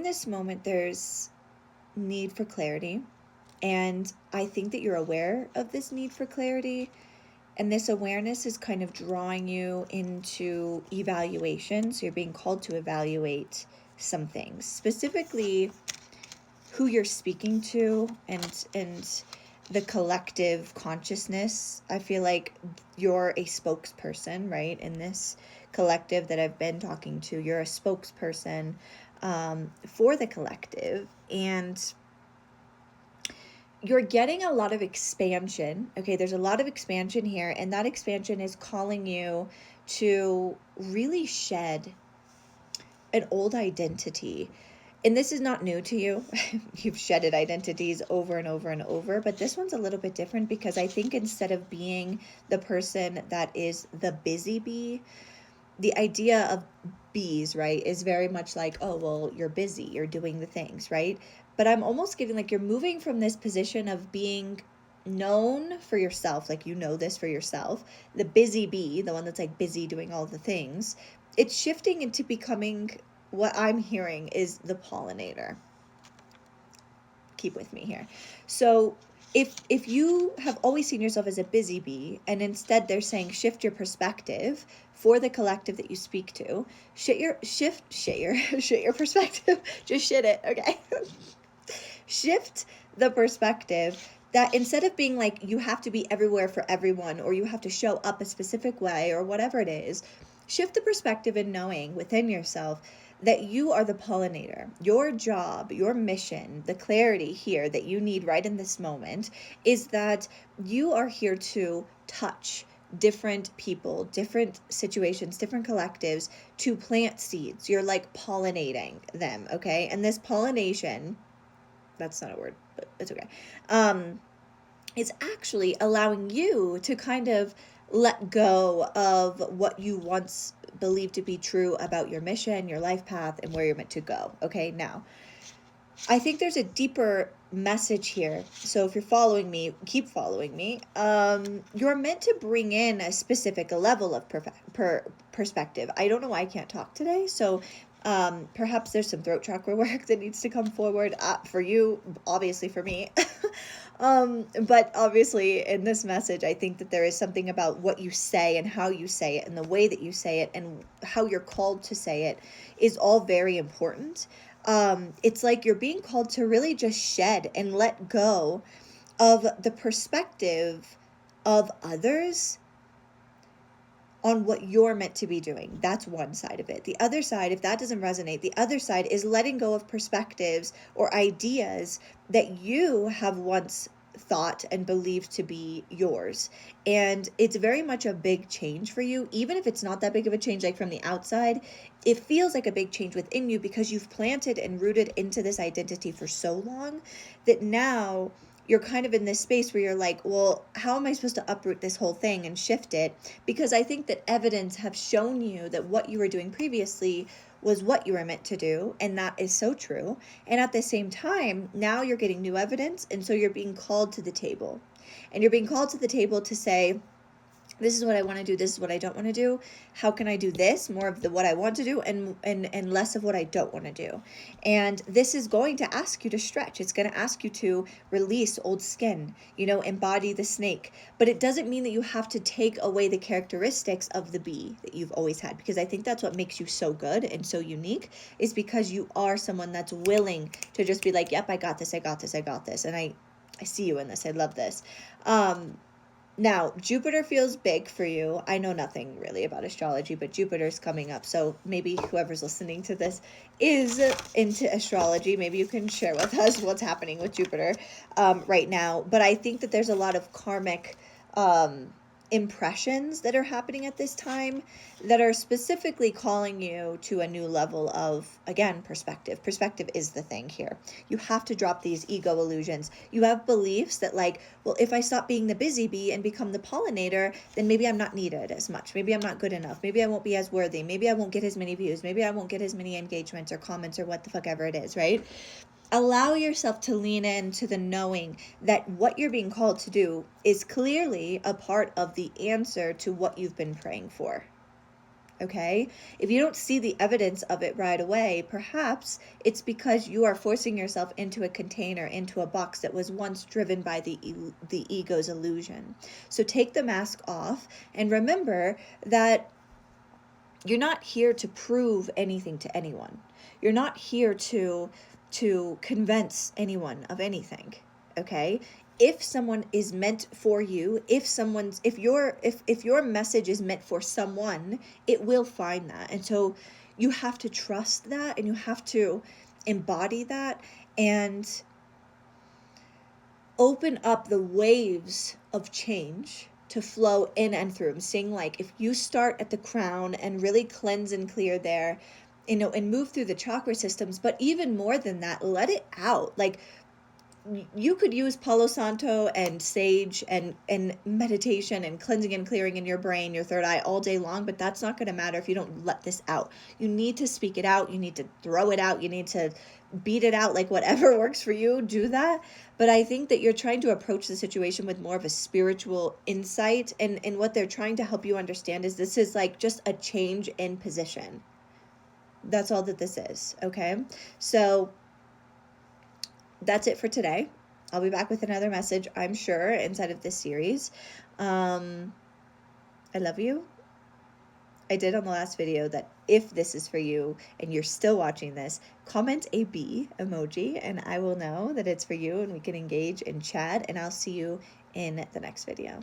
this moment, there's need for clarity. And I think that you're aware of this need for clarity. And this awareness is kind of drawing you into evaluation. So you're being called to evaluate some things, specifically who you're speaking to, and the collective consciousness. I feel like you're a spokesperson, right? In this collective that I've been talking to, you're a spokesperson for the collective, and you're getting a lot of expansion. Okay, there's a lot of expansion here, and that expansion is calling you to really shed an old identity. And this is not new to you. You've shedded identities over and over and over, but this one's a little bit different because I think instead of being the person that is the busy bee, the idea of bees, right, is very much like, oh, well, you're busy, you're doing the things, right? But I'm almost getting like you're moving from this position of being known for yourself, like you know this for yourself, the busy bee, the one that's like busy doing all the things. It's shifting into becoming, what I'm hearing is the pollinator. Keep with me here. So if you have always seen yourself as a busy bee, and instead they're saying shift your perspective for the collective that you speak to, shit your perspective. Just shit it, okay? Shift the perspective that instead of being like you have to be everywhere for everyone, or you have to show up a specific way, or whatever it is, shift the perspective in knowing within yourself that you are the pollinator. Your job, your mission, the clarity here that you need right in this moment is that you are here to touch different people, different situations, different collectives, to plant seeds. You're like pollinating them, okay? And this pollination, that's not a word, but it's okay. It's actually allowing you to kind of let go of what you once believed to be true about your mission, your life path, and where you're meant to go. Okay, now, I think there's a deeper message here. So if you're following me, keep following me. You're meant to bring in a specific level of perspective. I don't know why I can't talk today. So perhaps there's some throat chakra work that needs to come forward for you, obviously for me. But obviously in this message, I think that there is something about what you say and how you say it and the way that you say it and how you're called to say it is all very important. It's like you're being called to really just shed and let go of the perspective of others on what you're meant to be doing. That's one side of it. The other side, if that doesn't resonate, the other side is letting go of perspectives or ideas that you have once thought and believed to be yours. And it's very much a big change for you. Even if it's not that big of a change, like from the outside, it feels like a big change within you because you've planted and rooted into this identity for so long that now you're kind of in this space where you're like, well, how am I supposed to uproot this whole thing and shift it? Because I think that evidence have shown you that what you were doing previously was what you were meant to do, and that is so true. And at the same time, now you're getting new evidence, and so you're being called to the table. And you're being called to the table to say, this is what I want to do, this is what I don't want to do. How can I do this? More of the what I want to do and less of what I don't want to do. And this is going to ask you to stretch. It's going to ask you to release old skin, embody the snake. But it doesn't mean that you have to take away the characteristics of the bee that you've always had, because I think that's what makes you so good and so unique, is because you are someone that's willing to just be like, yep, I got this, I got this, I got this. And I see you in this. I love this. Now, Jupiter feels big for you. I know nothing really about astrology, but Jupiter's coming up. So maybe whoever's listening to this is into astrology. Maybe you can share with us what's happening with Jupiter right now. But I think that there's a lot of karmic impressions that are happening at this time that are specifically calling you to a new level of, again, perspective. Perspective is the thing here. You have to drop these ego illusions. You have beliefs that like, well, if I stop being the busy bee and become the pollinator, then maybe I'm not needed as much. Maybe I'm not good enough. Maybe I won't be as worthy. Maybe I won't get as many views. Maybe I won't get as many engagements or comments or what the fuck ever it is, right? Allow yourself to lean into the knowing that what you're being called to do is clearly a part of the answer to what you've been praying for. Okay? If you don't see the evidence of it right away, perhaps it's because you are forcing yourself into a container, into a box that was once driven by the ego's illusion. So take the mask off and remember that you're not here to prove anything to anyone. You're not here to convince anyone of anything. Okay? If someone is meant for you, if your message is meant for someone, it will find that. And so you have to trust that, and you have to embody that, and open up the waves of change to flow in and through. I'm saying, like, if you start at the crown and really cleanse and clear there, and move through the chakra systems, but even more than that, let it out. Like, you could use Palo Santo and sage and meditation and cleansing and clearing in your brain, your third eye, all day long, but that's not going to matter if you don't let this out. You need to speak it out. You need to throw it out. You need to beat it out. Like, whatever works for you, do that. But I think that you're trying to approach the situation with more of a spiritual insight, and what they're trying to help you understand is this is like just a change in position. That's all that this is. Okay? So that's it for today. I'll be back with another message, I'm sure, inside of this series. I love you. I did on the last video that if this is for you and you're still watching this, comment a B emoji and I will know that it's for you, and we can engage and chat, and I'll see you in the next video.